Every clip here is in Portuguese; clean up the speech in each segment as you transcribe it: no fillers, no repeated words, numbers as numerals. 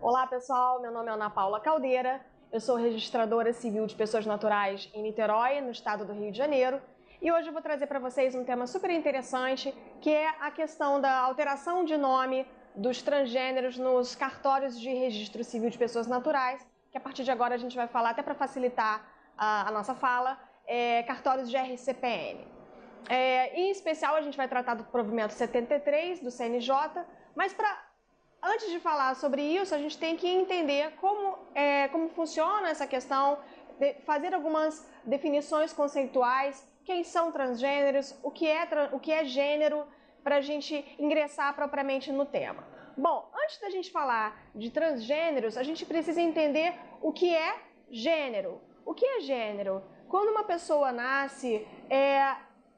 Olá pessoal, meu nome é Ana Paula Caldeira, eu sou registradora civil de pessoas naturais em Niterói, no estado do Rio de Janeiro, e hoje eu vou trazer para vocês um tema super interessante, que é a questão da alteração de nome dos transgêneros nos cartórios de registro civil de pessoas naturais, que a partir de agora a gente vai falar, até para facilitar a nossa fala, cartórios de RCPN. Em especial a gente vai tratar do provimento 73 do CNJ, mas antes de falar sobre isso, a gente tem que entender como funciona essa questão, fazer algumas definições conceituais, quem são transgêneros, o que é gênero, para a gente ingressar propriamente no tema. Bom, antes da gente falar de transgêneros, a gente precisa entender o que é gênero. O que é gênero? Quando uma pessoa nasce,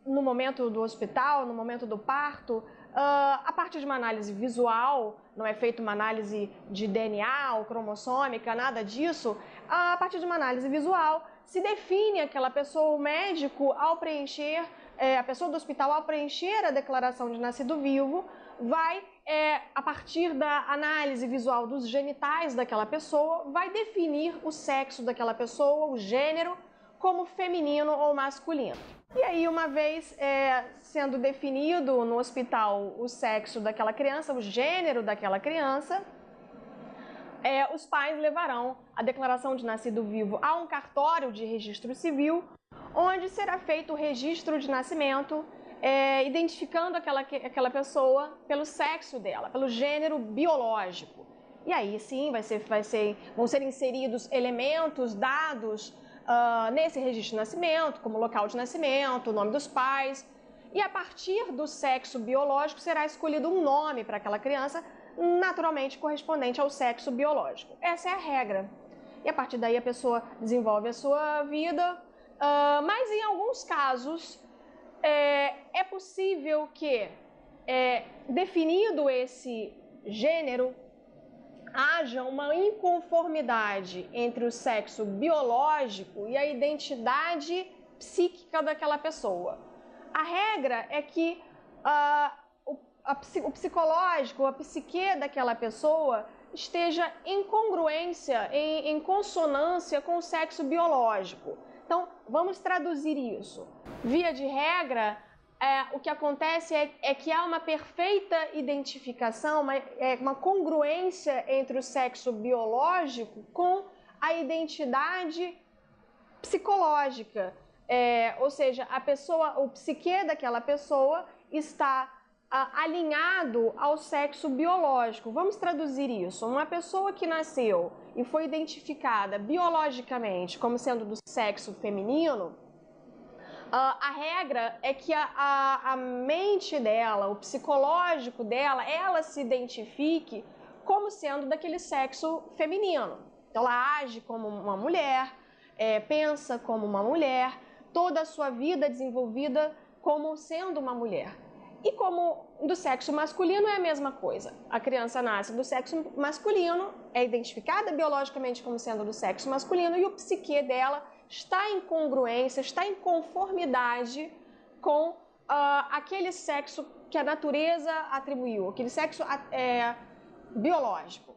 no momento do hospital, no momento do parto, a partir de uma análise visual, não é feita uma análise de DNA ou cromossômica, nada disso, a partir de uma análise visual se define aquela pessoa, o médico, ao preencher, a pessoa do hospital, ao preencher a declaração de nascido vivo, vai, a partir da análise visual dos genitais daquela pessoa, vai definir o sexo daquela pessoa, o gênero, como feminino ou masculino. E aí, uma vez sendo definido no hospital o sexo daquela criança, o gênero daquela criança, os pais levarão a declaração de nascido vivo a um cartório de registro civil, onde será feito o registro de nascimento, identificando aquela pessoa pelo sexo dela, pelo gênero biológico. E aí sim vão ser inseridos elementos, dados, nesse registro de nascimento, como local de nascimento, o nome dos pais, e a partir do sexo biológico será escolhido um nome para aquela criança, naturalmente correspondente ao sexo biológico. Essa é a regra. E a partir daí a pessoa desenvolve a sua vida, mas em alguns casos é possível que, definido esse gênero, haja uma inconformidade entre o sexo biológico e a identidade psíquica daquela pessoa. A regra é que o psicológico, a psique daquela pessoa esteja em congruência, em consonância com o sexo biológico. Então, vamos traduzir isso. Via de regra, o que acontece é que há uma perfeita identificação, uma congruência entre o sexo biológico com a identidade psicológica. Ou seja, o psique daquela pessoa está alinhado ao sexo biológico. Vamos traduzir isso. Uma pessoa que nasceu e foi identificada biologicamente como sendo do sexo feminino, a regra é que a mente dela, o psicológico dela, ela se identifique como sendo daquele sexo feminino. Então, ela age como uma mulher, pensa como uma mulher, toda a sua vida desenvolvida como sendo uma mulher. E como do sexo masculino é a mesma coisa. A criança nasce do sexo masculino, é identificada biologicamente como sendo do sexo masculino e o psique dela está em congruência, está em conformidade com aquele sexo que a natureza atribuiu, aquele sexo biológico.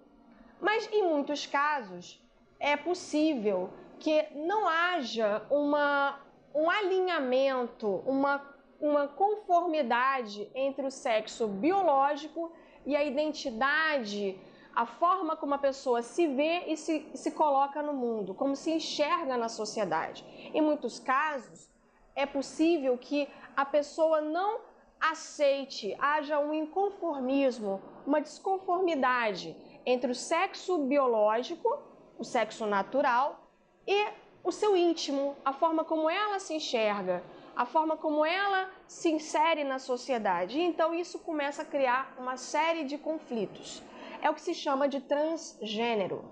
Mas em muitos casos é possível que não haja um alinhamento, uma conformidade entre o sexo biológico e a identidade, a forma como a pessoa se vê e se coloca no mundo, como se enxerga na sociedade. Em muitos casos, é possível que a pessoa não aceite, haja um inconformismo, uma desconformidade entre o sexo biológico, o sexo natural, e o seu íntimo, a forma como ela se enxerga, a forma como ela se insere na sociedade. Então isso começa a criar uma série de conflitos. É o que se chama de transgênero,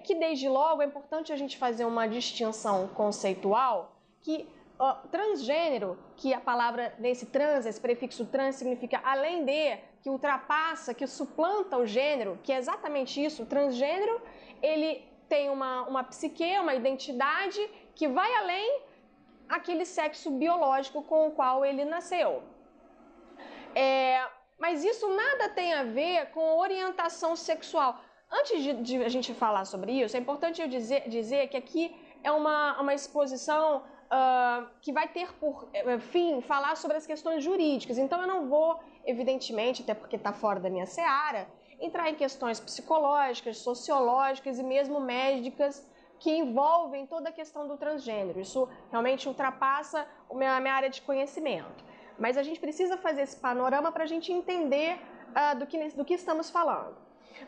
que desde logo é importante a gente fazer uma distinção conceitual, que transgênero, que a palavra esse prefixo trans significa além de, que ultrapassa, que suplanta o gênero, que é exatamente isso. O transgênero, ele tem uma psique, uma identidade que vai além aquele sexo biológico com o qual ele nasceu. Mas isso nada tem a ver com orientação sexual. antes de a gente falar sobre isso, é importante eu dizer que aqui é uma exposição que vai ter por fim falar sobre as questões jurídicas. Então eu não vou, evidentemente, até porque está fora da minha seara, entrar em questões psicológicas, sociológicas e mesmo médicas que envolvem toda a questão do transgênero. Isso realmente ultrapassa a minha área de conhecimento. Mas a gente precisa fazer esse panorama para a gente entender do que estamos falando.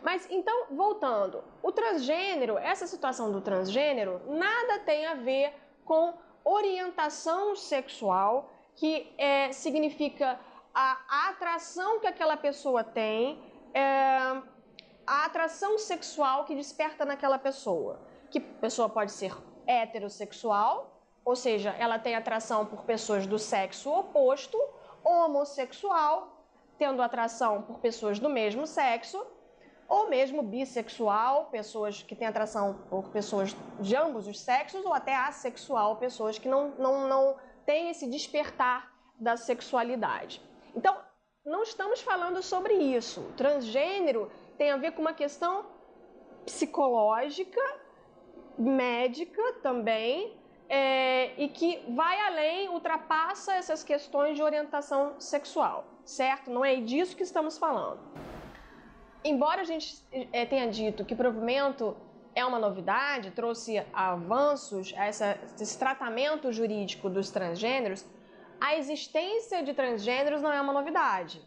Mas então, voltando, o transgênero, essa situação do transgênero, nada tem a ver com orientação sexual, que significa a atração que aquela pessoa tem, a atração sexual que desperta naquela pessoa. Que a pessoa pode ser heterossexual, ou seja, ela tem atração por pessoas do sexo oposto, homossexual, tendo atração por pessoas do mesmo sexo, ou mesmo bissexual, pessoas que têm atração por pessoas de ambos os sexos, ou até assexual, pessoas que não têm esse despertar da sexualidade. Então, não estamos falando sobre isso. O transgênero tem a ver com uma questão psicológica, médica também, e que vai além, ultrapassa essas questões de orientação sexual, certo? Não é disso que estamos falando. Embora a gente tenha dito que o provimento é uma novidade, trouxe avanços a esse tratamento jurídico dos transgêneros, a existência de transgêneros não é uma novidade.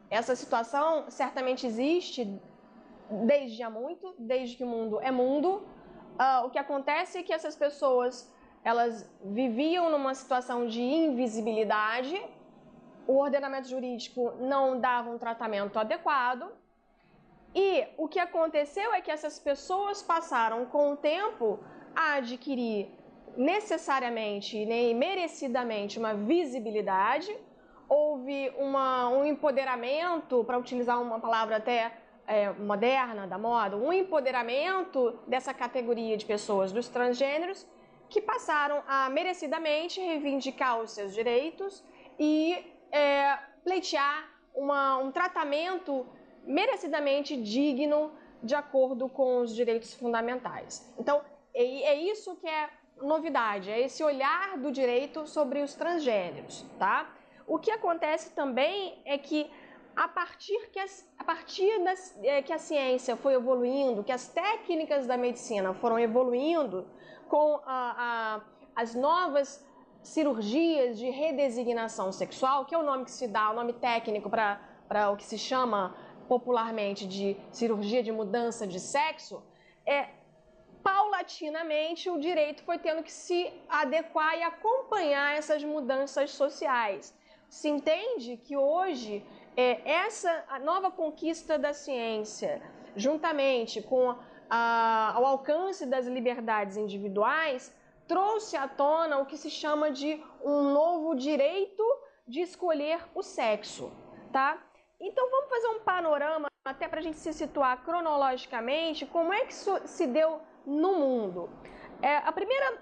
Essa situação certamente existe desde há muito, desde que o mundo é mundo. O que acontece é que essas pessoas, elas viviam numa situação de invisibilidade, o ordenamento jurídico não dava um tratamento adequado, e o que aconteceu é que essas pessoas passaram com o tempo a adquirir necessariamente e merecidamente uma visibilidade, houve um empoderamento, para utilizar uma palavra até moderna, da moda, um empoderamento dessa categoria de pessoas dos transgêneros que passaram a merecidamente reivindicar os seus direitos e pleitear um tratamento merecidamente digno de acordo com os direitos fundamentais. Então, é isso que é novidade, é esse olhar do direito sobre os transgêneros, tá? O que acontece também é que a partir que a ciência foi evoluindo, que as técnicas da medicina foram evoluindo com as novas cirurgias de redesignação sexual, que é o nome que se dá, o nome técnico para o que se chama popularmente de cirurgia de mudança de sexo, paulatinamente o direito foi tendo que se adequar e acompanhar essas mudanças sociais. Se entende que hoje a nova conquista da ciência, juntamente com ao alcance das liberdades individuais, trouxe à tona o que se chama de um novo direito de escolher o sexo, tá? Então vamos fazer um panorama até para a gente se situar cronologicamente como é que isso se deu no mundo. A primeira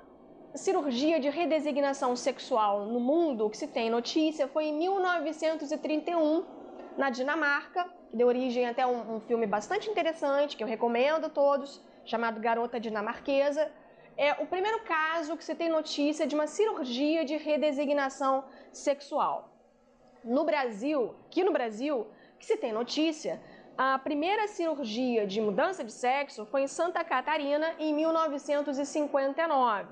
cirurgia de redesignação sexual no mundo que se tem notícia foi em 1931, na Dinamarca, que deu origem até a um filme bastante interessante, que eu recomendo a todos, chamado Garota Dinamarquesa. É o primeiro caso que se tem notícia de uma cirurgia de redesignação sexual. Aqui no Brasil, que se tem notícia, a primeira cirurgia de mudança de sexo foi em Santa Catarina, em 1959.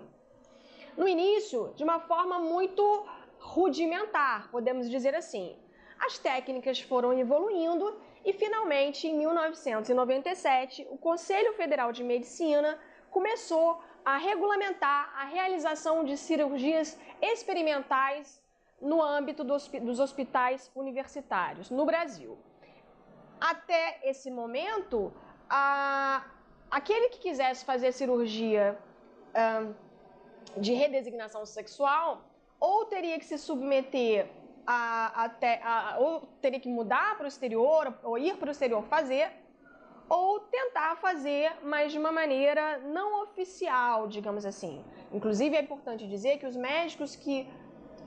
No início, de uma forma muito rudimentar, podemos dizer assim. As técnicas foram evoluindo e, finalmente, em 1997, o Conselho Federal de Medicina começou a regulamentar a realização de cirurgias experimentais no âmbito dos hospitais universitários no Brasil. Até esse momento, aquele que quisesse fazer cirurgia de redesignação sexual ou teria que se submeter ou teria que mudar para o exterior, ou ir para o exterior fazer, ou tentar fazer, mas de uma maneira não oficial, digamos assim. Inclusive, é importante dizer que os médicos que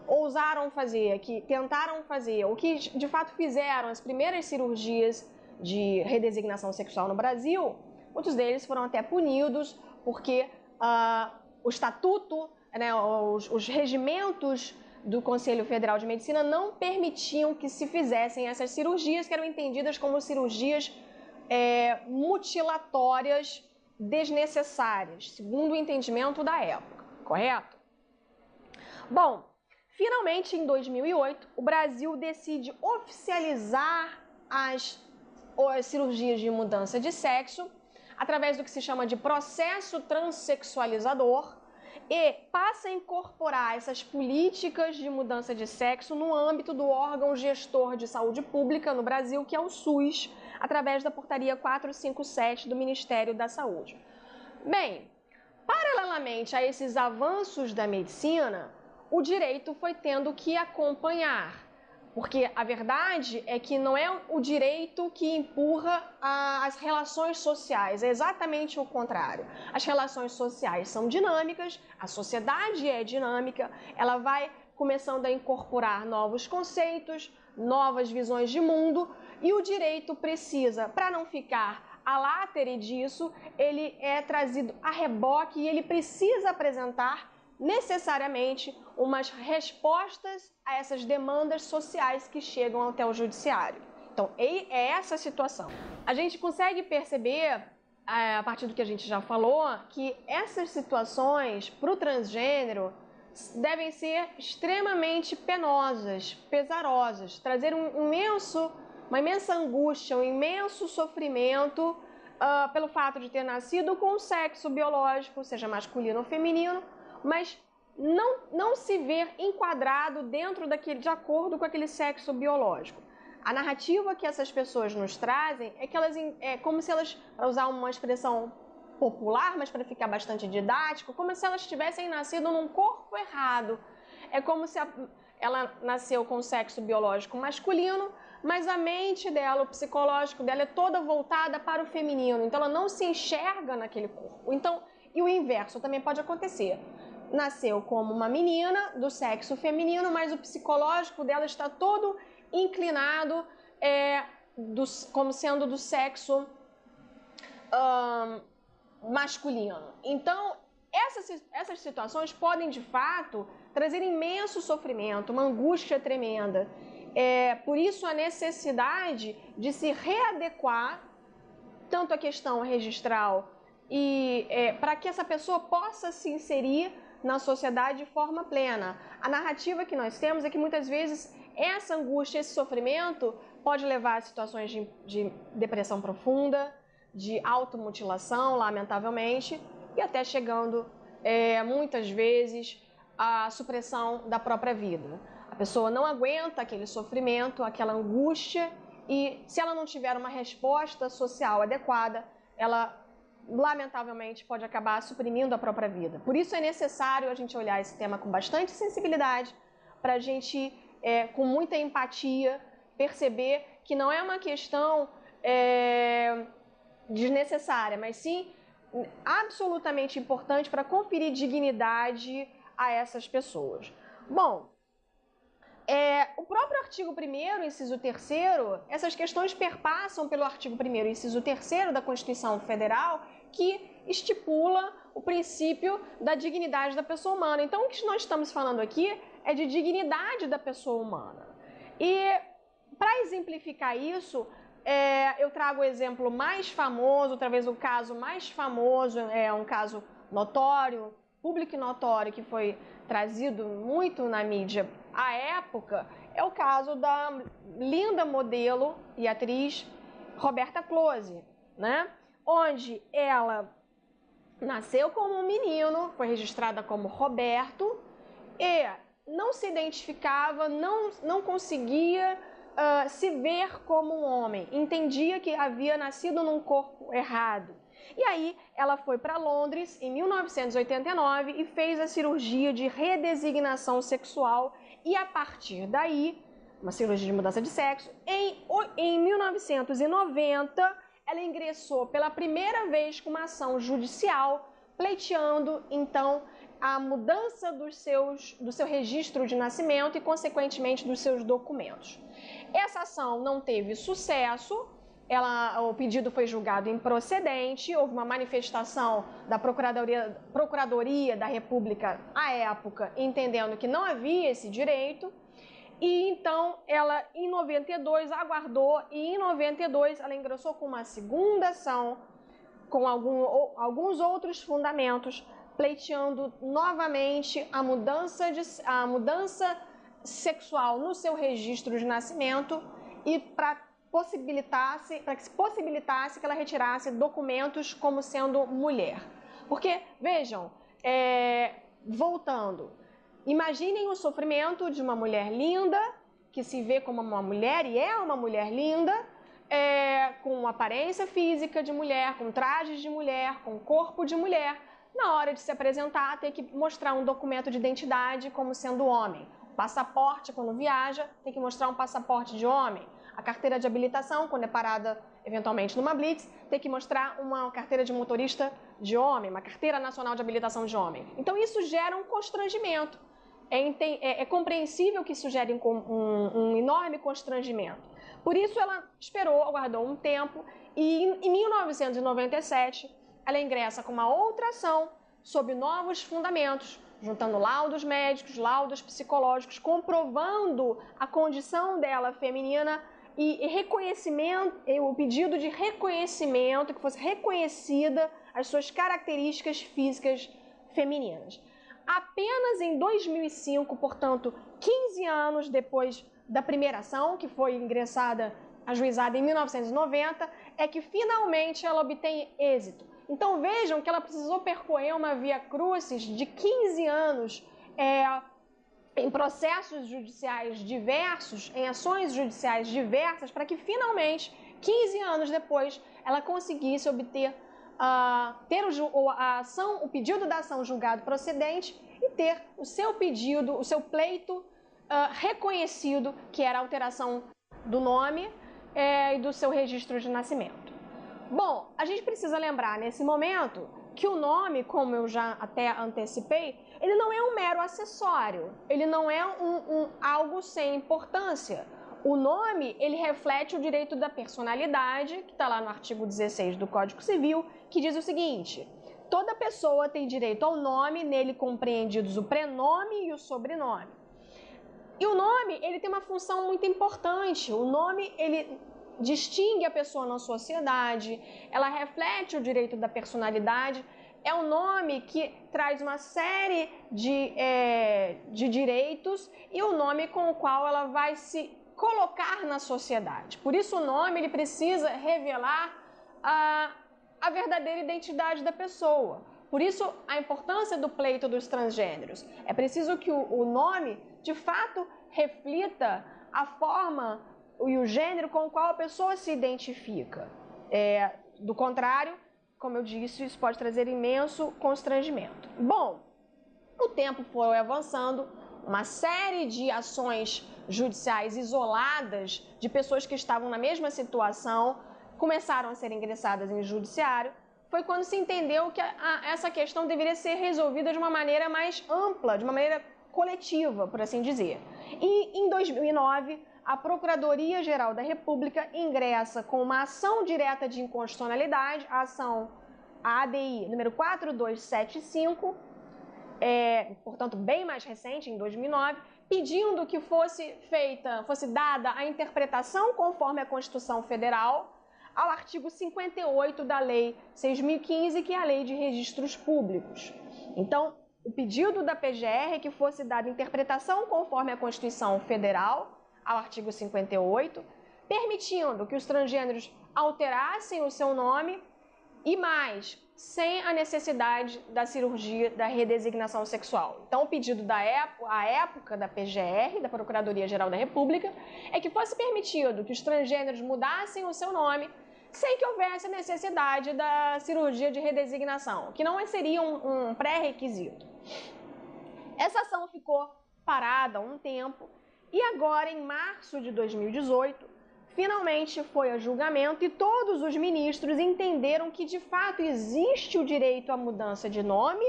ousaram fazer, que tentaram fazer, ou que de fato fizeram as primeiras cirurgias de redesignação sexual no Brasil, muitos deles foram até punidos porque o estatuto, né, os regimentos do Conselho Federal de Medicina não permitiam que se fizessem essas cirurgias, que eram entendidas como cirurgias mutilatórias desnecessárias, segundo o entendimento da época, correto? Bom, finalmente em 2008, o Brasil decide oficializar as cirurgias de mudança de sexo através do que se chama de processo transexualizador e passa a incorporar essas políticas de mudança de sexo no âmbito do órgão gestor de saúde pública no Brasil, que é o SUS, através da portaria 457 do Ministério da Saúde. Bem, paralelamente a esses avanços da medicina, o direito foi tendo que acompanhar, porque a verdade é que não é o direito que empurra as relações sociais, é exatamente o contrário. As relações sociais são dinâmicas, a sociedade é dinâmica, ela vai começando a incorporar novos conceitos, novas visões de mundo, e o direito precisa, para não ficar à látere disso, ele é trazido a reboque e ele precisa apresentar necessariamente umas respostas a essas demandas sociais que chegam até o judiciário. Então, é essa a situação. A gente consegue perceber, a partir do que a gente já falou, que essas situações para o transgênero devem ser extremamente penosas, pesarosas, trazer uma imensa angústia, um imenso sofrimento pelo fato de ter nascido com um sexo biológico, seja masculino ou feminino, mas não se ver enquadrado de acordo com aquele sexo biológico. A narrativa que essas pessoas nos trazem é que é como se elas, para usar uma expressão popular, mas para ficar bastante didático, como se elas tivessem nascido num corpo errado. É como se ela nasceu com sexo biológico masculino, mas a mente dela, o psicológico dela é toda voltada para o feminino, então ela não se enxerga naquele corpo. Então, e o inverso também pode acontecer. Nasceu como uma menina do sexo feminino, mas o psicológico dela está todo inclinado como sendo do sexo masculino. Então, essas situações podem, de fato, trazer imenso sofrimento, uma angústia tremenda. Por isso, a necessidade de se readequar tanto a questão registral e para que essa pessoa possa se inserir na sociedade de forma plena. A narrativa que nós temos é que muitas vezes essa angústia, esse sofrimento pode levar a situações de depressão profunda, de automutilação, lamentavelmente, e até chegando muitas vezes à supressão da própria vida. A pessoa não aguenta aquele sofrimento, aquela angústia, e se ela não tiver uma resposta social adequada, ela lamentavelmente pode acabar suprimindo a própria vida. Por isso é necessário a gente olhar esse tema com bastante sensibilidade, para a gente, com muita empatia, perceber que não é uma questão desnecessária, mas sim absolutamente importante para conferir dignidade a essas pessoas. Bom, o próprio artigo 1º, inciso 3º, essas questões perpassam pelo artigo 1º, inciso 3º da Constituição Federal, que estipula o princípio da dignidade da pessoa humana. Então, o que nós estamos falando aqui é de dignidade da pessoa humana. E, para exemplificar isso, eu trago o exemplo mais famoso, talvez o caso mais famoso, um caso notório, público e notório, que foi trazido muito na mídia à época, é o caso da linda modelo e atriz Roberta Close, né? Onde ela nasceu como um menino, foi registrada como Roberto e não se identificava, não conseguia se ver como um homem, entendia que havia nascido num corpo errado. E aí ela foi para Londres em 1989 e fez a cirurgia de redesignação sexual e a partir daí, uma cirurgia de mudança de sexo, em 1990 ela ingressou pela primeira vez com uma ação judicial, pleiteando então a mudança do seu registro de nascimento e consequentemente dos seus documentos. Essa ação não teve sucesso, o pedido foi julgado improcedente, houve uma manifestação da Procuradoria da República à época, entendendo que não havia esse direito, e então ela, em 92, aguardou, e em 92 ela ingressou com uma segunda ação, com alguns outros fundamentos, pleiteando novamente a mudança sexual no seu registro de nascimento e para que se possibilitasse que ela retirasse documentos como sendo mulher. Porque, vejam, voltando, imaginem o sofrimento de uma mulher linda, que se vê como uma mulher e é uma mulher linda, com aparência física de mulher, com trajes de mulher, com corpo de mulher, na hora de se apresentar, tem que mostrar um documento de identidade como sendo homem. Passaporte, quando viaja, tem que mostrar um passaporte de homem. A carteira de habilitação, quando é parada eventualmente numa blitz, tem que mostrar uma carteira de motorista de homem, uma carteira nacional de habilitação de homem. Então isso gera um constrangimento. É compreensível que isso gere um enorme constrangimento. Por isso ela aguardou um tempo e em 1997 ela ingressa com uma outra ação sob novos fundamentos, juntando laudos médicos, laudos psicológicos, comprovando a condição dela feminina e reconhecimento, o pedido de reconhecimento, que fosse reconhecida as suas características físicas femininas. Apenas em 2005, portanto, 15 anos depois da primeira ação, que foi ajuizada em 1990, é que finalmente ela obtém êxito. Então vejam que ela precisou percorrer uma via crucis de 15 anos em processos judiciais diversos, em ações judiciais diversas, para que finalmente, 15 anos depois, ela conseguisse obter o pedido da ação julgado procedente e ter o seu pedido, o seu pleito reconhecido, que era a alteração do nome e do seu registro de nascimento. Bom, a gente precisa lembrar nesse momento que o nome, como eu já até antecipei, ele não é um mero acessório, ele não é algo sem importância. O nome, ele reflete o direito da personalidade, que está lá no artigo 16 do Código Civil, que diz o seguinte: toda pessoa tem direito ao nome, nele compreendidos o prenome e o sobrenome. E o nome, ele tem uma função muito importante. O nome, ele distingue a pessoa na sociedade, ela reflete o direito da personalidade. É um nome que traz uma série de direitos e o nome com o qual ela vai se colocar na sociedade. Por isso o nome ele precisa revelar a verdadeira identidade da pessoa. Por isso a importância do pleito dos transgêneros. É preciso que o nome, de fato, reflita a forma e o gênero com o qual a pessoa se identifica. Do contrário, como eu disse, isso pode trazer imenso constrangimento. Bom, o tempo foi avançando, uma série de ações judiciais isoladas de pessoas que estavam na mesma situação começaram a ser ingressadas em judiciário. Foi quando se entendeu que essa questão deveria ser resolvida de uma maneira mais ampla, de uma maneira coletiva, por assim dizer. E em 2009, a Procuradoria-Geral da República ingressa com uma ação direta de inconstitucionalidade, a ADI número 4275, portanto bem mais recente, em 2009, pedindo que fosse dada a interpretação conforme a Constituição Federal ao artigo 58 da Lei 6.015, que é a Lei de Registros Públicos. Então, o pedido da PGR é que fosse dada interpretação conforme a Constituição Federal ao artigo 58, permitindo que os transgêneros alterassem o seu nome e mais, sem a necessidade da cirurgia da redesignação sexual. Então, o pedido à época da PGR, da Procuradoria-Geral da República, é que fosse permitido que os transgêneros mudassem o seu nome sem que houvesse a necessidade da cirurgia de redesignação, que não seria um pré-requisito. Essa ação ficou parada há um tempo e agora, em março de 2018, finalmente foi a julgamento e todos os ministros entenderam que, de fato, existe o direito à mudança de nome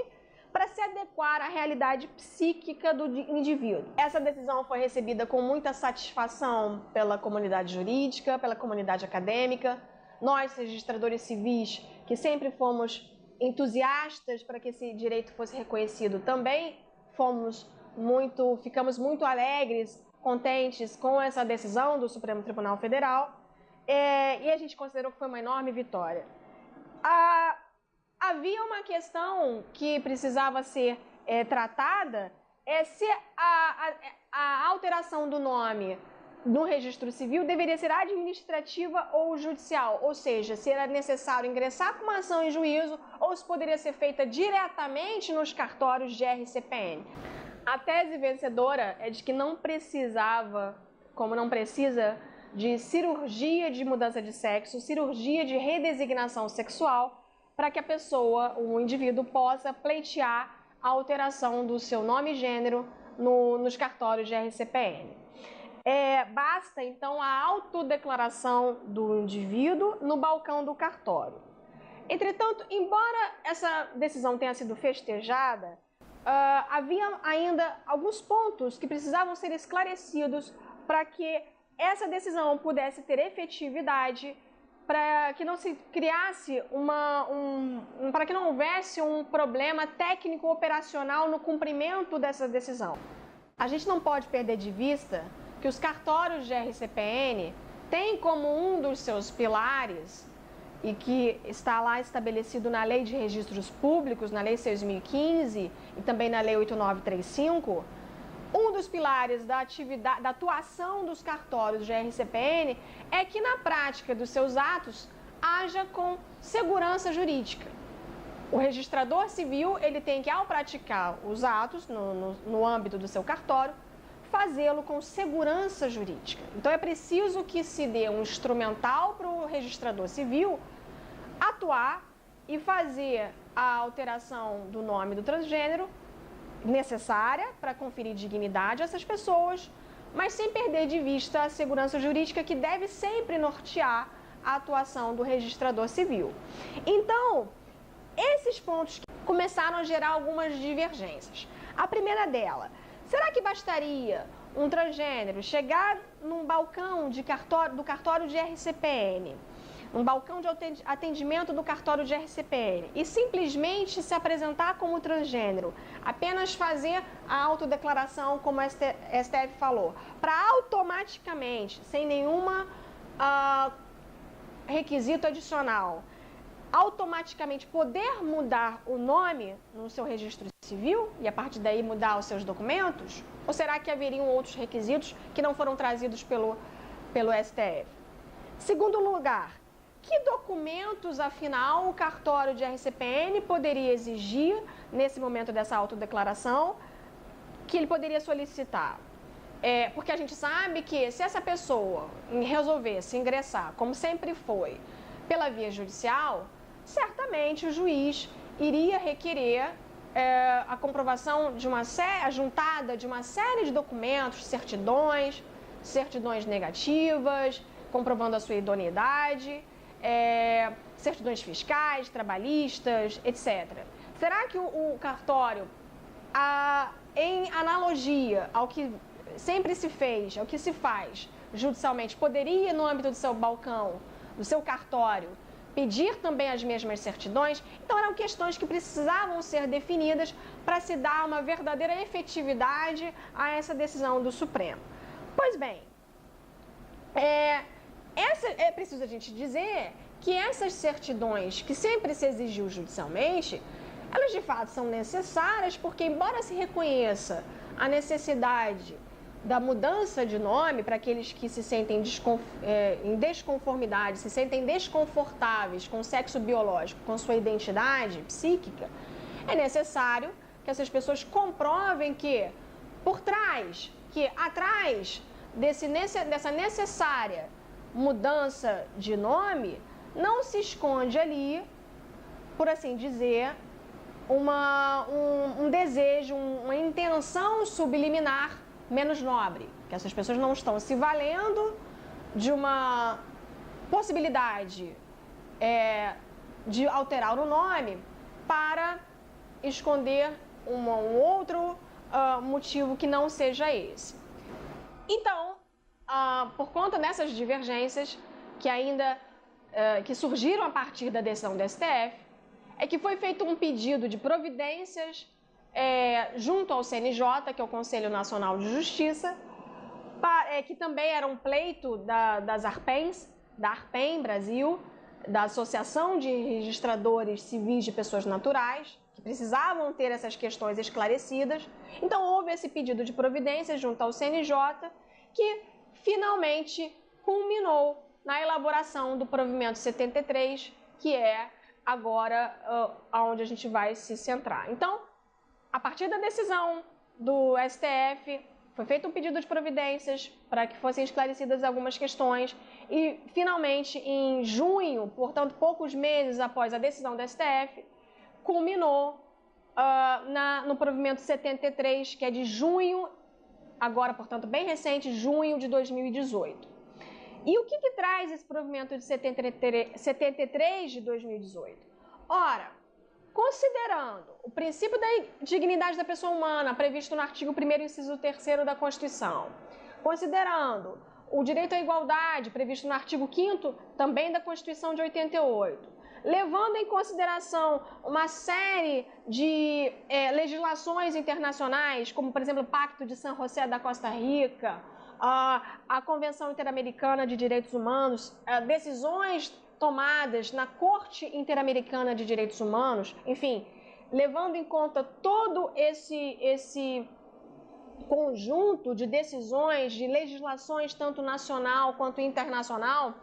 para se adequar à realidade psíquica do indivíduo. Essa decisão foi recebida com muita satisfação pela comunidade jurídica, pela comunidade acadêmica. Nós, registradores civis, que sempre fomos entusiastas para que esse direito fosse reconhecido, também ficamos muito alegres, contentes com essa decisão do Supremo Tribunal Federal, e a gente considerou que foi uma enorme vitória. Havia uma questão que precisava ser tratada, se a alteração do nome no registro civil deveria ser administrativa ou judicial, ou seja, se era necessário ingressar com uma ação em juízo ou se poderia ser feita diretamente nos cartórios de RCPN. A tese vencedora é de que não precisava, como não precisa, de cirurgia de mudança de sexo, cirurgia de redesignação sexual, para que a pessoa, o indivíduo, possa pleitear a alteração do seu nome e gênero nos cartórios de RCPN. Basta, então, a autodeclaração do indivíduo no balcão do cartório. Entretanto, embora essa decisão tenha sido festejada, havia ainda alguns pontos que precisavam ser esclarecidos para que essa decisão pudesse ter efetividade, para que não se criasse para que não houvesse um problema técnico operacional no cumprimento dessa decisão. A gente não pode perder de vista que os cartórios de RCPN têm como um dos seus pilares, e que está lá estabelecido na Lei de Registros Públicos, na Lei 6.015 e também na Lei 8.935, um dos pilares da atuação dos cartórios de RCPN é que na prática dos seus atos haja com segurança jurídica. O registrador civil ele tem que, ao praticar os atos no âmbito do seu cartório, fazê-lo com segurança jurídica. Então é preciso que se dê um instrumental para o registrador civil atuar e fazer a alteração do nome do transgênero necessária para conferir dignidade a essas pessoas, mas sem perder de vista a segurança jurídica que deve sempre nortear a atuação do registrador civil. Então, esses pontos começaram a gerar algumas divergências. A primeira dela: será que bastaria um transgênero chegar num balcão do cartório de RCPN, um balcão de atendimento do cartório de RCPN, e simplesmente se apresentar como transgênero, apenas fazer a autodeclaração, como a STF falou, para automaticamente, sem nenhuma requisito adicional, automaticamente poder mudar o nome no seu registro civil e a partir daí mudar os seus documentos? Ou será que haveriam outros requisitos que não foram trazidos pelo STF? Segundo lugar, que documentos, afinal, o cartório de RCPN poderia exigir nesse momento dessa autodeclaração, que ele poderia solicitar? Porque a gente sabe que se essa pessoa resolvesse ingressar, como sempre foi, pela via judicial, certamente o juiz iria requerer a comprovação a juntada de uma série de documentos, certidões negativas, comprovando a sua idoneidade, certidões fiscais, trabalhistas, etc. Será que o cartório, em analogia ao que sempre se fez, ao que se faz judicialmente, poderia, no âmbito do seu balcão, do seu cartório, pedir também as mesmas certidões? Então, eram questões que precisavam ser definidas para se dar uma verdadeira efetividade a essa decisão do Supremo. Pois bem, é preciso a gente dizer que essas certidões que sempre se exigiu judicialmente, elas de fato são necessárias, porque embora se reconheça a necessidade da mudança de nome para aqueles que se sentem em desconformidade, se sentem desconfortáveis com o sexo biológico, com sua identidade psíquica, é necessário que essas pessoas comprovem que atrás dessa necessária mudança de nome, não se esconde ali, por assim dizer, um desejo, uma intenção subliminar menos nobre, que essas pessoas não estão se valendo de uma possibilidade de alterar o nome para esconder um outro motivo que não seja esse. Então, por conta dessas divergências que surgiram a partir da decisão do STF, é que foi feito um pedido de providências junto ao CNJ, que é o Conselho Nacional de Justiça, que também era um pleito das ARPENs, da ARPEN Brasil, da Associação de Registradores Civis de Pessoas Naturais, que precisavam ter essas questões esclarecidas. Então, houve esse pedido de providências junto ao CNJ, que finalmente culminou na elaboração do provimento 73, que é agora onde a gente vai se centrar. Então, a partir da decisão do STF, foi feito um pedido de providências para que fossem esclarecidas algumas questões e, finalmente, em junho, portanto, poucos meses após a decisão do STF, culminou no provimento 73, que é de junho, agora, portanto, bem recente, junho de 2018. E o que traz esse provimento de 73 de 2018? Ora, considerando o princípio da dignidade da pessoa humana previsto no artigo 1º, inciso 3º da Constituição, considerando o direito à igualdade previsto no artigo 5º também da Constituição de 88, levando em consideração uma série de legislações internacionais, como, por exemplo, o Pacto de San José da Costa Rica, a Convenção Interamericana de Direitos Humanos, decisões tomadas na Corte Interamericana de Direitos Humanos, enfim, levando em conta todo esse conjunto de decisões, de legislações, tanto nacional quanto internacional,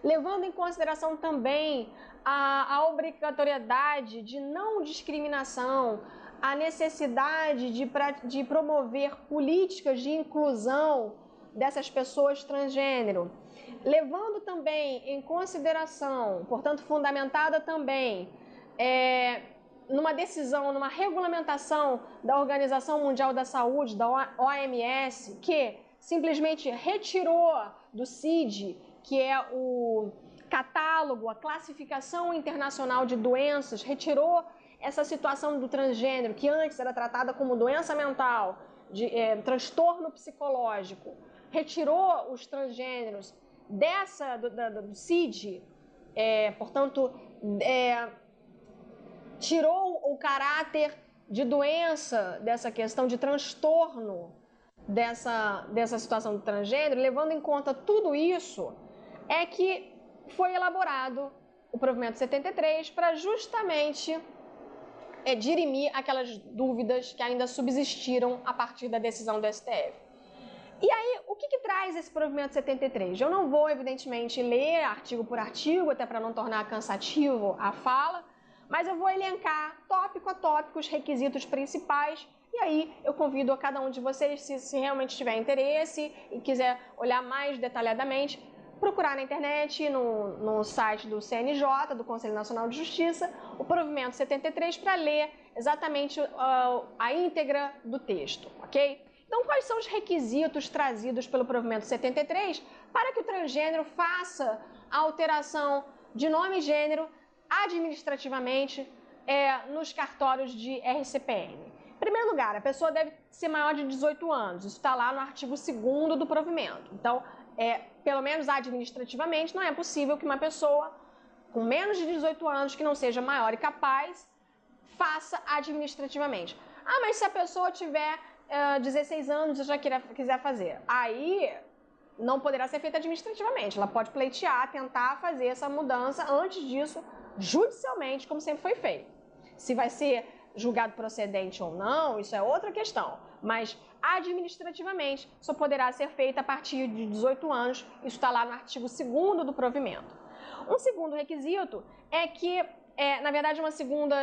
levando em consideração também a obrigatoriedade de não discriminação, a necessidade de promover políticas de inclusão dessas pessoas transgênero, levando também em consideração, portanto, fundamentada também numa decisão, numa regulamentação da Organização Mundial da Saúde, da OMS, que simplesmente retirou do CID, que é o catálogo, a classificação internacional de doenças, retirou essa situação do transgênero, que antes era tratada como doença mental, transtorno psicológico, retirou os transgêneros do CID, portanto, tirou o caráter de doença dessa questão de transtorno dessa situação do transgênero, levando em conta tudo isso, é que foi elaborado o provimento 73 para justamente dirimir aquelas dúvidas que ainda subsistiram a partir da decisão do STF. E aí, o que traz esse provimento 73? Eu não vou, evidentemente, ler artigo por artigo, até para não tornar cansativo a fala, mas eu vou elencar tópico a tópico os requisitos principais, e aí eu convido a cada um de vocês, se realmente tiver interesse e quiser olhar mais detalhadamente, procurar na internet, no site do CNJ, do Conselho Nacional de Justiça, o provimento 73 para ler exatamente a íntegra do texto, ok? Então, quais são os requisitos trazidos pelo provimento 73 para que o transgênero faça a alteração de nome e gênero administrativamente nos cartórios de RCPN? Em primeiro lugar, a pessoa deve ser maior de 18 anos, isso está lá no artigo 2º do provimento. Então, pelo menos administrativamente, não é possível que uma pessoa com menos de 18 anos, que não seja maior e capaz, faça administrativamente. Ah, mas se a pessoa tiver 16 anos e já quiser fazer, aí não poderá ser feita administrativamente. Ela pode pleitear, tentar fazer essa mudança antes disso, judicialmente, como sempre foi feito. Se vai ser julgado procedente ou não, isso é outra questão. Mas administrativamente só poderá ser feita a partir de 18 anos. Isso está lá no artigo 2º do provimento. Um segundo requisito é que, na verdade, uma segunda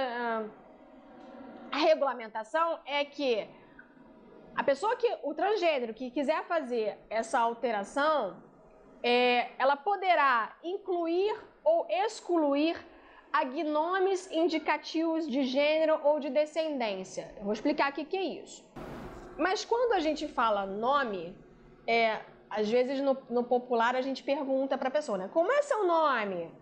regulamentação é que o transgênero que quiser fazer essa alteração, ela poderá incluir ou excluir agnomes indicativos de gênero ou de descendência. Eu vou explicar aqui o que é isso. Mas quando a gente fala nome, às vezes no popular a gente pergunta para a pessoa, né? Como é seu nome?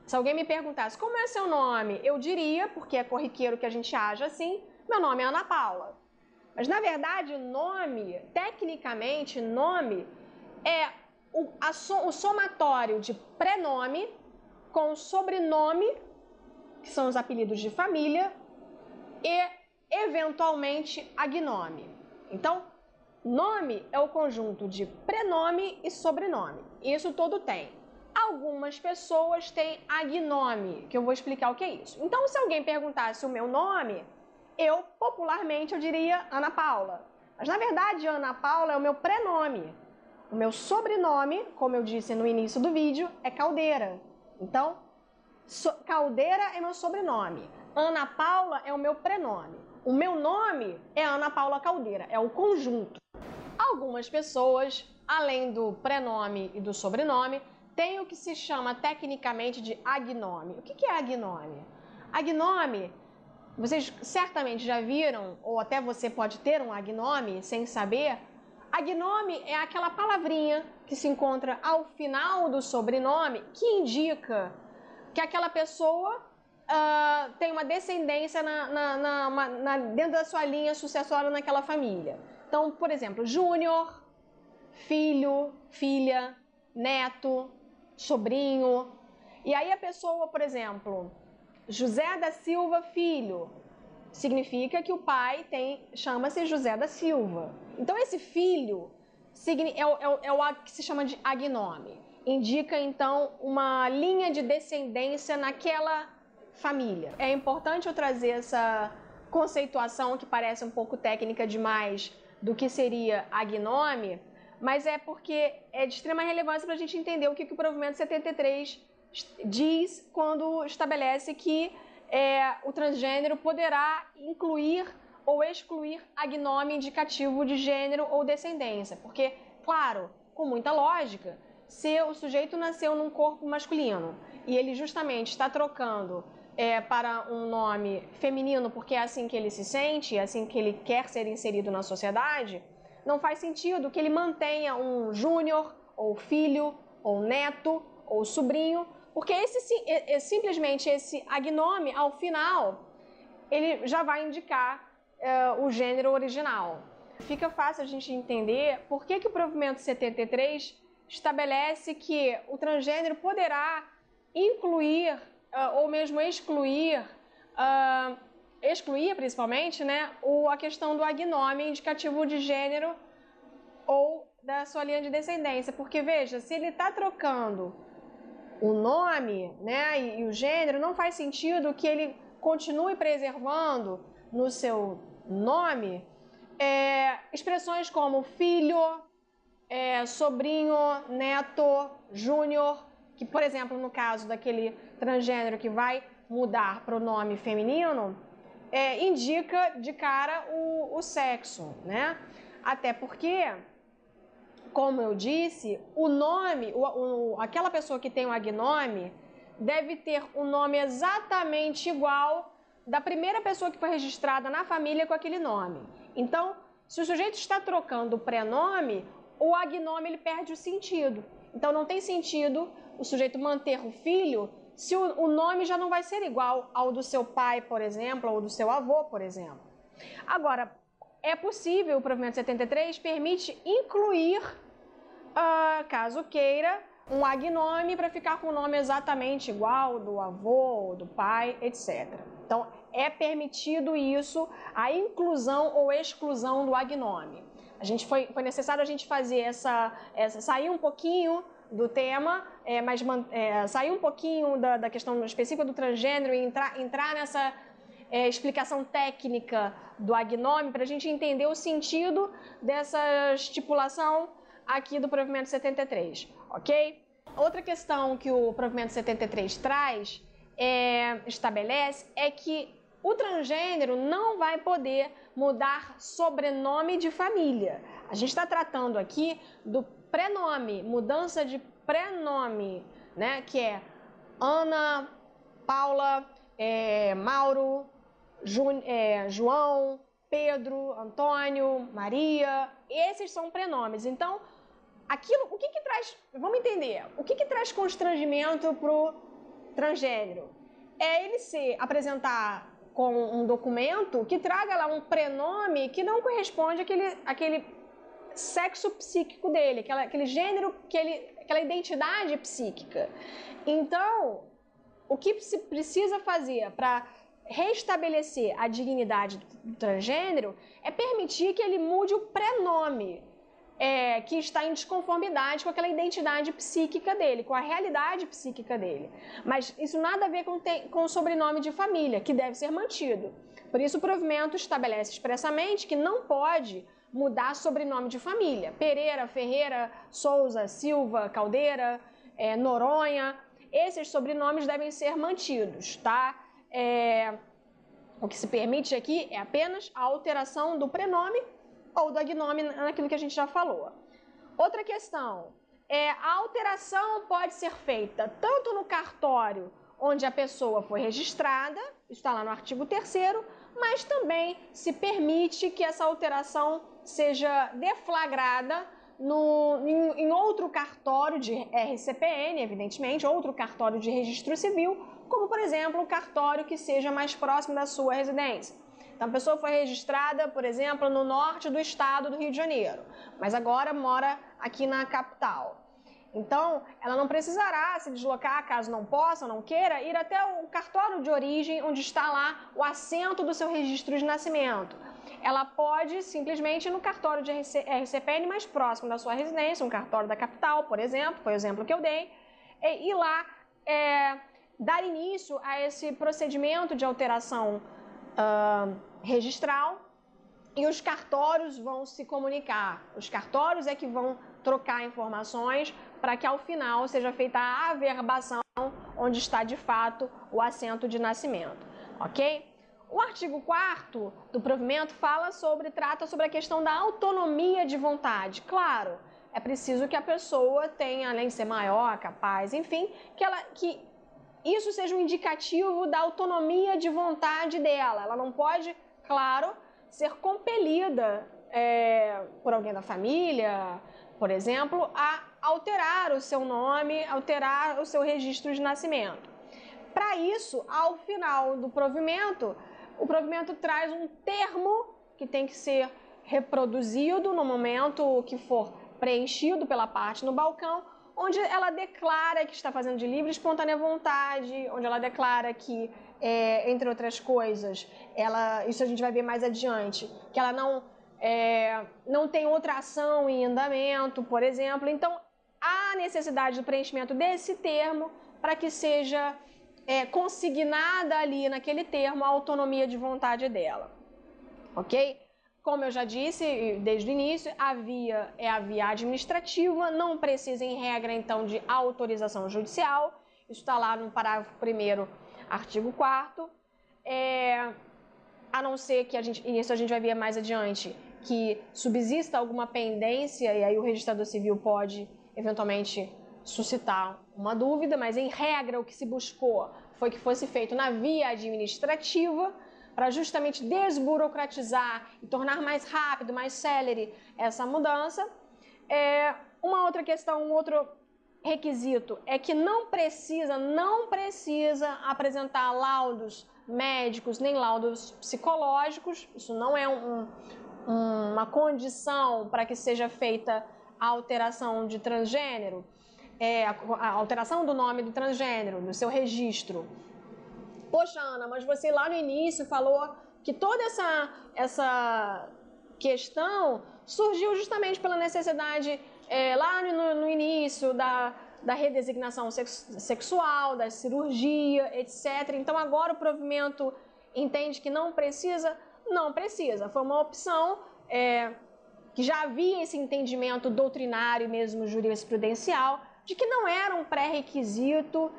Se alguém me perguntasse como é seu nome, eu diria, porque é corriqueiro que a gente haja assim, Meu nome é Ana Paula. Mas, na verdade, nome, tecnicamente, nome é o somatório de prenome com sobrenome, que são os apelidos de família, e, eventualmente, agnome. Então, nome é o conjunto de prenome e sobrenome. Isso todo tem. Algumas pessoas têm agnome, que eu vou explicar o que é isso. Então, se alguém perguntasse o meu nome, eu, popularmente, eu diria Ana Paula. Mas, na verdade, Ana Paula é o meu prenome. O meu sobrenome, como eu disse no início do vídeo, é Caldeira. Então, Caldeira é meu sobrenome. Ana Paula é o meu prenome. O meu nome é Ana Paula Caldeira, é o conjunto. Algumas pessoas, além do prenome e do sobrenome, têm o que se chama tecnicamente de agnome. O que é agnome? Agnome, vocês certamente já viram, ou até você pode ter um agnome sem saber. Agnome é aquela palavrinha que se encontra ao final do sobrenome que indica que aquela pessoa tem uma descendência dentro da sua linha sucessória naquela família. Então, por exemplo, Júnior, filho, filha, neto, sobrinho. E aí a pessoa, por exemplo, José da Silva Filho, significa que o pai chama-se José da Silva. Então, esse filho é o que se chama de agnome. Indica, então, uma linha de descendência naquela família. É importante eu trazer essa conceituação que parece um pouco técnica demais do que seria agnome, mas é porque é de extrema relevância para a gente entender o que o provimento 73 diz quando estabelece que o transgênero poderá incluir ou excluir agnome indicativo de gênero ou descendência. Porque, claro, com muita lógica, se o sujeito nasceu num corpo masculino e ele justamente está trocando para um nome feminino porque é assim que ele se sente, é assim que ele quer ser inserido na sociedade, não faz sentido que ele mantenha um júnior, ou filho, ou neto, ou sobrinho, porque simplesmente esse agnome, ao final, ele já vai indicar o gênero original. Fica fácil a gente entender por que o provimento 73 estabelece que o transgênero poderá incluir ou mesmo excluir principalmente, né, a questão do agnome indicativo de gênero ou da sua linha de descendência. Porque, veja, se ele está trocando o nome, né, e o gênero, não faz sentido que ele continue preservando no seu nome expressões como filho, sobrinho, neto, júnior, que, por exemplo, no caso daquele transgênero que vai mudar para o nome feminino, indica de cara o sexo, né? Até porque, como eu disse, o nome, aquela pessoa que tem um agnome deve ter um nome exatamente igual da primeira pessoa que foi registrada na família com aquele nome. Então, se o sujeito está trocando o prenome, o agnome ele perde o sentido. Então, não tem sentido o sujeito manter o filho se o nome já não vai ser igual ao do seu pai, por exemplo, ou do seu avô, por exemplo. Agora, é possível, o provimento 73 permite incluir, caso queira, um agnome para ficar com o nome exatamente igual do avô, do pai, etc. Então, é permitido isso, a inclusão ou exclusão do agnome. Foi necessário a gente fazer sair um pouquinho do tema, mas sair um pouquinho da questão específica do transgênero e entrar nessa explicação técnica do agnome para a gente entender o sentido dessa estipulação aqui do provimento 73, ok? Outra questão que o provimento 73 estabelece é que o transgênero não vai poder mudar sobrenome de família. A gente está tratando aqui do prenome, mudança de prenome, né? Que é Ana, Paula, Mauro, João, Pedro, Antônio, Maria. Esses são prenomes. Então, o que traz... Vamos entender. O que traz constrangimento para o transgênero? É ele apresentar com um documento que traga lá um prenome que não corresponde àquele sexo psíquico dele, aquele gênero, aquela identidade psíquica. Então, o que se precisa fazer para restabelecer a dignidade do transgênero é permitir que ele mude o prenome, que está em desconformidade com aquela identidade psíquica dele, com a realidade psíquica dele. Mas isso nada a ver com o sobrenome de família, que deve ser mantido. Por isso, o provimento estabelece expressamente que não pode mudar sobrenome de família. Pereira, Ferreira, Souza, Silva, Caldeira, Noronha, esses sobrenomes devem ser mantidos, tá? O que se permite aqui é apenas a alteração do prenome ou do agnome naquilo que a gente já falou. Outra questão a alteração pode ser feita tanto no cartório onde a pessoa foi registrada, está lá no artigo 3º, mas também se permite que essa alteração seja deflagrada em outro cartório de RCPN, evidentemente, outro cartório de registro civil, como, por exemplo, o cartório que seja mais próximo da sua residência. Então, a pessoa foi registrada, por exemplo, no norte do estado do Rio de Janeiro, mas agora mora aqui na capital. Então, ela não precisará se deslocar, caso não possa, não queira, ir até o cartório de origem, onde está lá o assento do seu registro de nascimento. Ela pode simplesmente ir no cartório de RCPN mais próximo da sua residência, um cartório da capital, por exemplo, foi o exemplo que eu dei, e ir lá dar início a esse procedimento de alteração registral, e os cartórios vão se comunicar. Os cartórios é que vão trocar informações para que ao final seja feita a averbação onde está de fato o assento de nascimento, ok? O artigo 4º do provimento trata sobre a questão da autonomia de vontade. Claro, é preciso que a pessoa tenha, além de ser maior, capaz, enfim, que isso seja um indicativo da autonomia de vontade dela. Ela não pode, claro, ser compelida por alguém da família, por exemplo, a alterar o seu nome, alterar o seu registro de nascimento. Para isso, ao final do provimento, o provimento traz um termo que tem que ser reproduzido no momento que for preenchido pela parte no balcão, onde ela declara que está fazendo de livre e espontânea vontade, onde ela declara que, entre outras coisas, isso a gente vai ver mais adiante, que ela não tem outra ação em andamento, por exemplo. Então, há necessidade do preenchimento desse termo para que seja consignada ali naquele termo a autonomia de vontade dela, ok? Como eu já disse desde o início, a via é a via administrativa, não precisa em regra então de autorização judicial, isso está lá no parágrafo 1º, artigo 4º, a não ser que isso a gente vai ver mais adiante, que subsista alguma pendência e aí o registrador civil pode eventualmente suscitar uma dúvida, mas em regra o que se buscou foi que fosse feito na via administrativa para justamente desburocratizar e tornar mais rápido, mais célere essa mudança. Uma outra questão, um outro requisito é que não precisa apresentar laudos médicos nem laudos psicológicos, isso não é uma condição para que seja feita a alteração de transgênero, a alteração do nome do transgênero, do seu registro. Poxa, Ana, mas você lá no início falou que toda essa questão surgiu justamente pela necessidade, lá no início da redesignação sexual, da cirurgia, etc. Então agora o provimento entende que não precisa? Não precisa. Foi uma opção que já havia esse entendimento doutrinário, mesmo jurisprudencial, de que não era um pré-requisito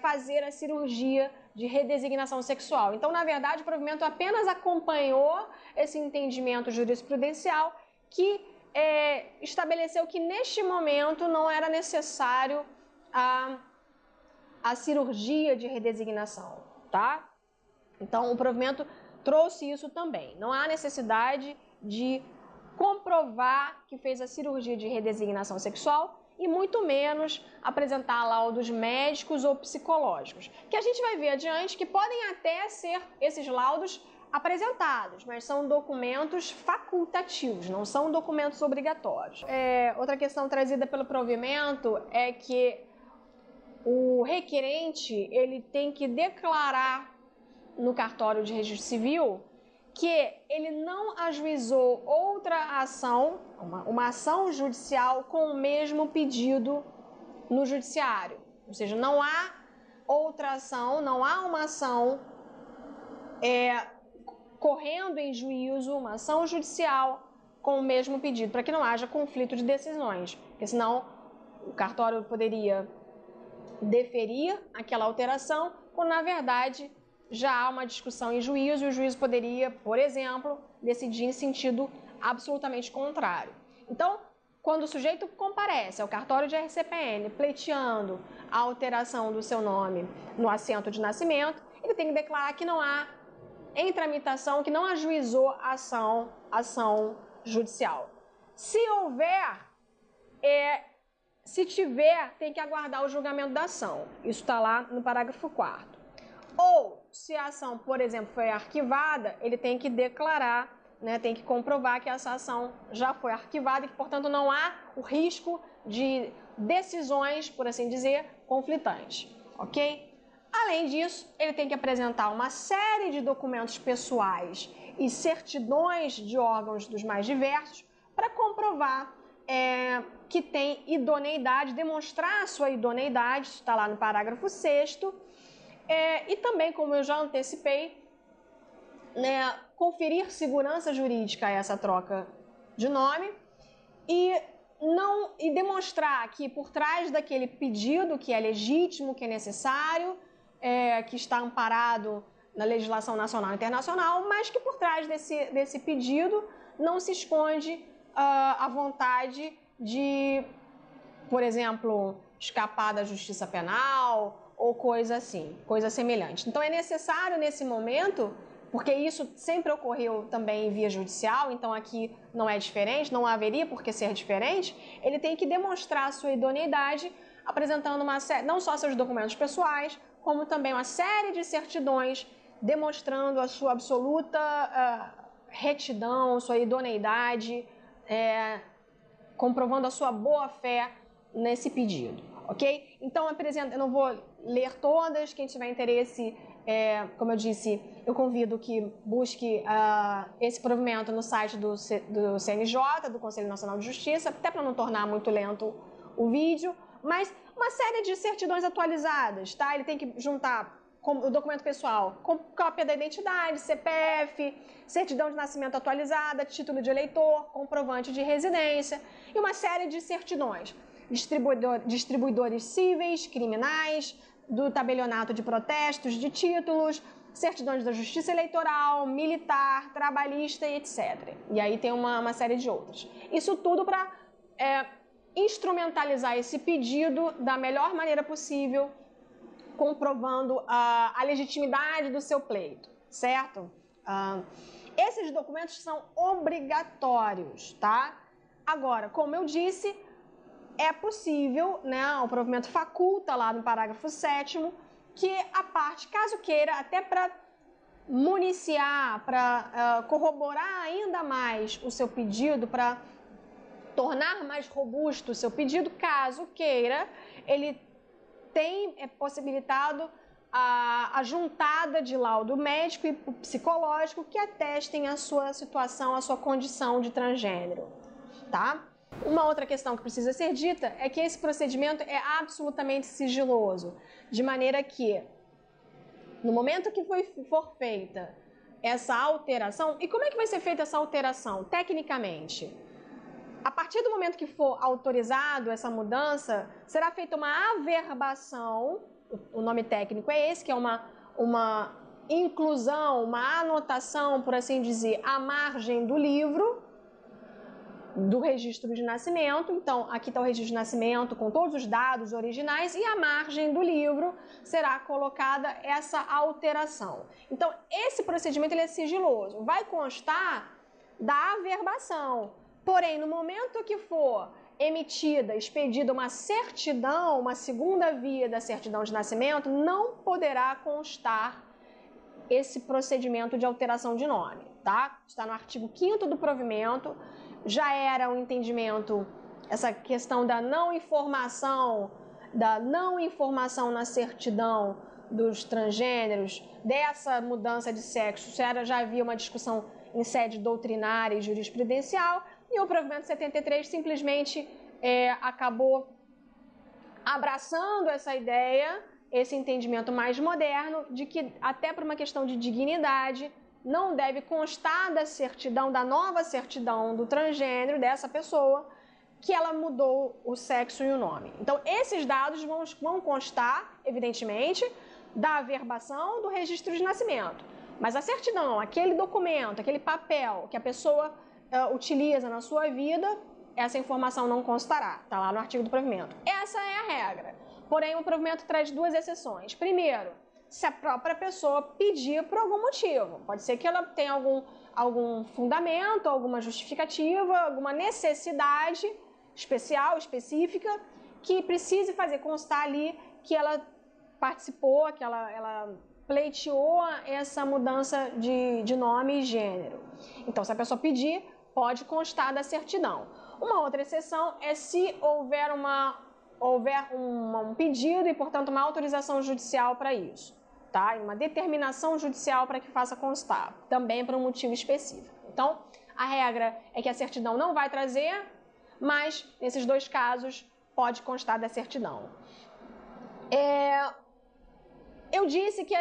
fazer a cirurgia de redesignação sexual. Então, na verdade, o provimento apenas acompanhou esse entendimento jurisprudencial que estabeleceu que, neste momento, não era necessário a cirurgia de redesignação, tá? Então, o provimento trouxe isso também. Não há necessidade de comprovar que fez a cirurgia de redesignação sexual e muito menos apresentar laudos médicos ou psicológicos, que a gente vai ver adiante que podem até ser esses laudos apresentados, mas são documentos facultativos, não são documentos obrigatórios. Outra questão trazida pelo provimento é que o requerente ele tem que declarar no cartório de registro civil que ele não ajuizou outra ação, uma ação judicial com o mesmo pedido no judiciário. Ou seja, não há outra ação, não há uma ação correndo em juízo, uma ação judicial com o mesmo pedido, para que não haja conflito de decisões, porque senão o cartório poderia deferir aquela alteração, quando na verdade já há uma discussão em juízo e o juiz poderia, por exemplo, decidir em sentido absolutamente contrário. Então, quando o sujeito comparece ao cartório de RCPN pleiteando a alteração do seu nome no assento de nascimento, ele tem que declarar que não há em tramitação, que não ajuizou a ação judicial. Se houver, se tiver, tem que aguardar o julgamento da ação. Isso está lá no parágrafo 4º. Ou, se a ação, por exemplo, foi arquivada, ele tem que declarar, tem que comprovar que essa ação já foi arquivada e que, portanto, não há o risco de decisões, por assim dizer, conflitantes, ok? Além disso, ele tem que apresentar uma série de documentos pessoais e certidões de órgãos dos mais diversos para comprovar que tem idoneidade, demonstrar a sua idoneidade, isso está lá no parágrafo 6º, e também, como eu já antecipei, conferir segurança jurídica a essa troca de nome e demonstrar que por trás daquele pedido que é legítimo, que é necessário, que está amparado na legislação nacional e internacional, mas que por trás desse pedido não se esconde a vontade de, por exemplo, escapar da justiça penal ou coisa assim, coisa semelhante. Então é necessário nesse momento, porque isso sempre ocorreu também em via judicial, então aqui não é diferente, não haveria por que ser diferente, ele tem que demonstrar a sua idoneidade apresentando não só seus documentos pessoais, como também uma série de certidões demonstrando a sua absoluta retidão, sua idoneidade, comprovando a sua boa-fé nesse pedido, ok? Então, eu não vou ler todas, quem tiver interesse, como eu disse, eu convido que busque esse provimento no site do CNJ, do Conselho Nacional de Justiça, até para não tornar muito lento o vídeo, mas uma série de certidões atualizadas, tá? Ele tem que juntar o documento pessoal, com cópia da identidade, CPF, certidão de nascimento atualizada, título de eleitor, comprovante de residência e uma série de certidões. Distribuidores cíveis, criminais, do tabelionato de protestos, de títulos, certidões da justiça eleitoral, militar, trabalhista e etc. E aí tem uma série de outras. Isso tudo para instrumentalizar esse pedido da melhor maneira possível, comprovando a legitimidade do seu pleito, certo? Esses documentos são obrigatórios, tá? Agora, como eu disse, é possível, o provimento faculta lá no parágrafo 7º, que a parte, caso queira, até para municiar, para corroborar ainda mais o seu pedido, para tornar mais robusto o seu pedido, caso queira, ele tem possibilitado a juntada de laudo médico e psicológico que atestem a sua situação, a sua condição de transgênero, tá? Uma outra questão que precisa ser dita é que esse procedimento é absolutamente sigiloso, de maneira que, no momento que for feita essa alteração, e como é que vai ser feita essa alteração, tecnicamente? A partir do momento que for autorizado essa mudança, será feita uma averbação, o nome técnico é esse, que é uma inclusão, uma anotação, por assim dizer, à margem do livro, do registro de nascimento. Então, aqui está o registro de nascimento com todos os dados originais e à margem do livro será colocada essa alteração. Então, esse procedimento ele é sigiloso, vai constar da averbação, Porém, no momento que for emitida, expedida uma certidão, uma segunda via da certidão de nascimento, não poderá constar esse procedimento de alteração de nome, tá? Está no artigo 5º do provimento, já era um entendimento, essa questão da não informação na certidão dos transgêneros, dessa mudança de sexo, já havia uma discussão em sede doutrinária e jurisprudencial, e o provimento 73 simplesmente acabou abraçando essa ideia, esse entendimento mais moderno, de que até por uma questão de dignidade, não deve constar da certidão, da nova certidão do transgênero, dessa pessoa, que ela mudou o sexo e o nome. Então, esses dados vão constar, evidentemente, da averbação do registro de nascimento. Mas a certidão, aquele documento, aquele papel que a pessoa utiliza na sua vida, essa informação não constará, está lá no artigo do provimento. Essa é a regra. Porém, o provimento traz duas exceções. Primeiro, se a própria pessoa pedir por algum motivo. Pode ser que ela tenha algum fundamento, alguma justificativa, alguma necessidade especial, específica, que precise fazer constar ali que ela participou, que ela pleiteou essa mudança de nome e gênero. Então, se a pessoa pedir, pode constar da certidão. Uma outra exceção é se houver um pedido e, portanto, uma autorização judicial para isso, tá? Uma determinação judicial para que faça constar, também por um motivo específico. Então, a regra é que a certidão não vai trazer, mas, nesses dois casos, pode constar da certidão. Eu disse que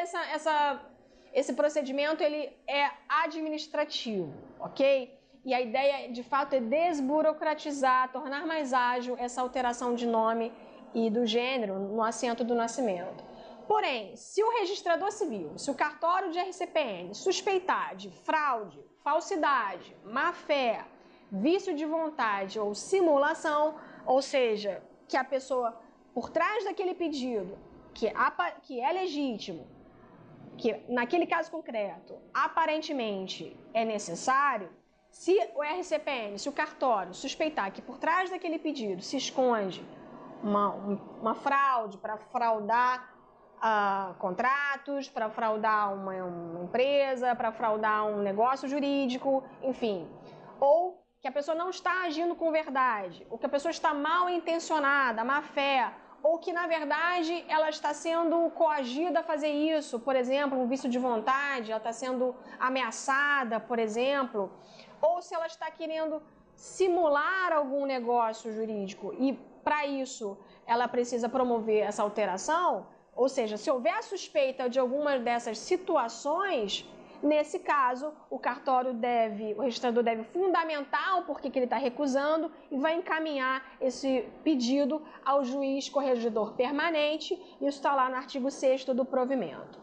esse procedimento ele é administrativo, ok? E a ideia, de fato, é desburocratizar, tornar mais ágil essa alteração de nome e do gênero no assento do nascimento. Porém, se o registrador civil, se o cartório de RCPN suspeitar de fraude, falsidade, má-fé, vício de vontade ou simulação, ou seja, que a pessoa, por trás daquele pedido, que é legítimo, que naquele caso concreto, aparentemente é necessário, se o RCPN, se o cartório suspeitar que por trás daquele pedido se esconde uma fraude para fraudar contratos, para fraudar uma empresa, para fraudar um negócio jurídico, enfim, ou que a pessoa não está agindo com verdade, ou que a pessoa está mal intencionada, má fé, ou que, na verdade, ela está sendo coagida a fazer isso, por exemplo, um vício de vontade, ela está sendo ameaçada, por exemplo, ou se ela está querendo simular algum negócio jurídico e, para isso, ela precisa promover essa alteração, ou seja, se houver a suspeita de alguma dessas situações, nesse caso, o registrador deve fundamentar o porquê que ele está recusando e vai encaminhar esse pedido ao juiz corregedor permanente. Isso está lá no artigo 6º do provimento.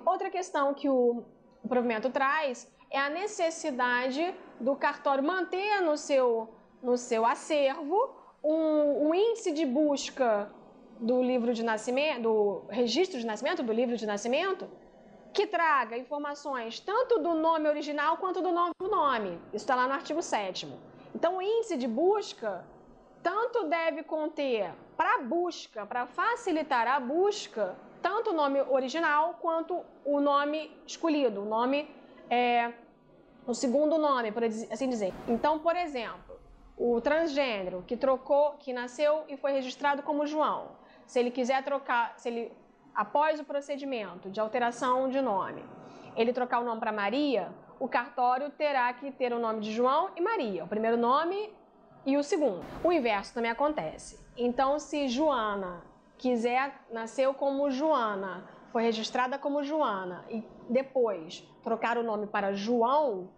Outra questão que o provimento traz é a necessidade do cartório manter no seu acervo um índice de busca do livro de nascimento, do registro de nascimento, do livro de nascimento, que traga informações tanto do nome original quanto do novo nome. Isso está lá no artigo 7º. Então, o índice de busca tanto deve conter, para busca, para facilitar a busca, tanto o nome original quanto o nome escolhido, o segundo nome, por assim dizer. Então, por exemplo, o transgênero que nasceu e foi registrado como João, se ele quiser trocar, após o procedimento de alteração de nome, ele trocar o nome para Maria, o cartório terá que ter o nome de João e Maria, o primeiro nome e o segundo. O inverso também acontece. Então, se Joana nasceu como Joana, foi registrada como Joana e depois trocar o nome para João,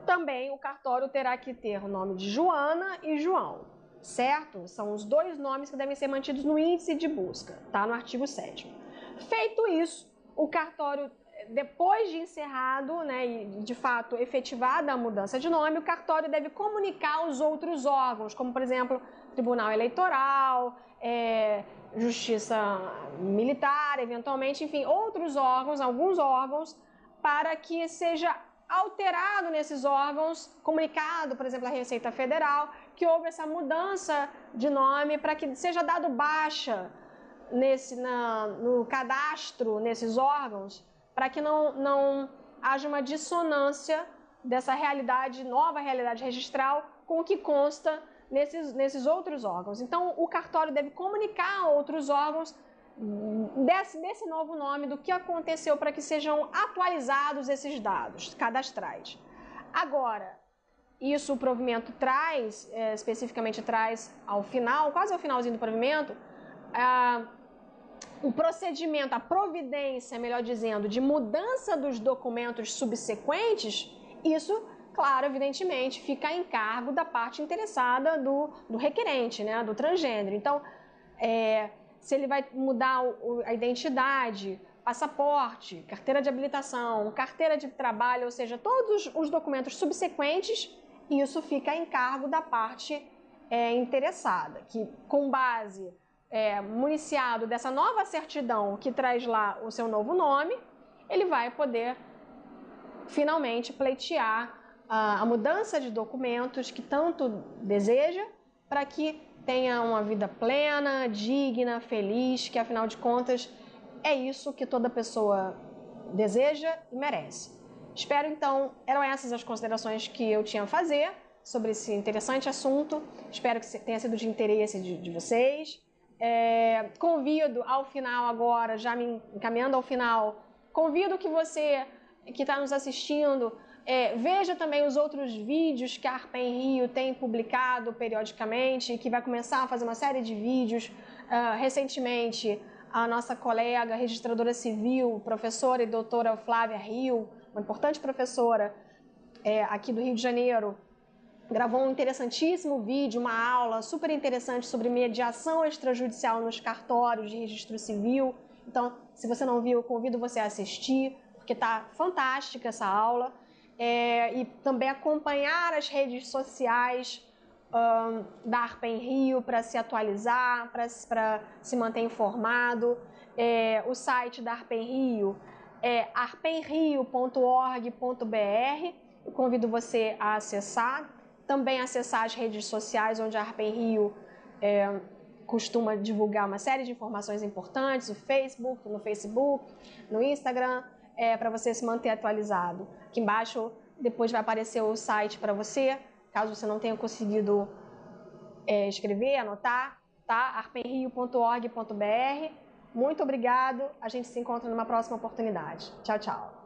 também o cartório terá que ter o nome de Joana e João. Certo? São os dois nomes que devem ser mantidos no índice de busca, tá? No artigo 7º. Feito isso, o cartório, depois de encerrado, né, e de fato efetivada a mudança de nome, o cartório deve comunicar aos outros órgãos, como por exemplo, Tribunal Eleitoral, Justiça Militar, eventualmente, enfim, outros órgãos, alguns órgãos, para que seja alterado nesses órgãos, comunicado, por exemplo, à Receita Federal, que houve essa mudança de nome para que seja dado baixa no cadastro, nesses órgãos, para que não haja uma dissonância dessa realidade, nova realidade registral, com o que consta nesses outros órgãos. Então, o cartório deve comunicar a outros órgãos desse novo nome, do que aconteceu, para que sejam atualizados esses dados cadastrais. Agora, isso o provimento traz, especificamente traz ao final, quase ao finalzinho do provimento, o procedimento, a providência, melhor dizendo, de mudança dos documentos subsequentes. Isso, claro, evidentemente, fica a encargo da parte interessada do requerente, né, do transgênero. Então, se ele vai mudar a identidade, passaporte, carteira de habilitação, carteira de trabalho, ou seja, todos os documentos subsequentes, isso fica a encargo da parte interessada, que com base municiado dessa nova certidão que traz lá o seu novo nome, ele vai poder finalmente pleitear a mudança de documentos que tanto deseja, para que tenha uma vida plena, digna, feliz, que afinal de contas é isso que toda pessoa deseja e merece. Espero então, eram essas as considerações que eu tinha a fazer sobre esse interessante assunto. Espero que tenha sido de interesse de vocês. Convido ao final agora, já me encaminhando ao final, convido que você que está nos assistindo veja também os outros vídeos que a Arpen Rio tem publicado periodicamente, que vai começar a fazer uma série de vídeos. Recentemente, a nossa colega registradora civil, professora e doutora Flávia Rio, uma importante professora aqui do Rio de Janeiro, gravou um interessantíssimo vídeo, uma aula super interessante sobre mediação extrajudicial nos cartórios de registro civil. Então, se você não viu, eu convido você a assistir, porque está fantástica essa aula. E também acompanhar as redes sociais da Arpen Rio para se atualizar, para se manter informado. O site da Arpen Rio é arpenrio.org.br. Eu convido você a acessar. Também acessar as redes sociais, onde a Arpen Rio costuma divulgar uma série de informações importantes, no Facebook, no Instagram, para você se manter atualizado. Aqui embaixo depois vai aparecer o site para você, caso você não tenha conseguido escrever, anotar, tá? arpenrio.org.br. Muito obrigado, a gente se encontra numa próxima oportunidade. Tchau, tchau.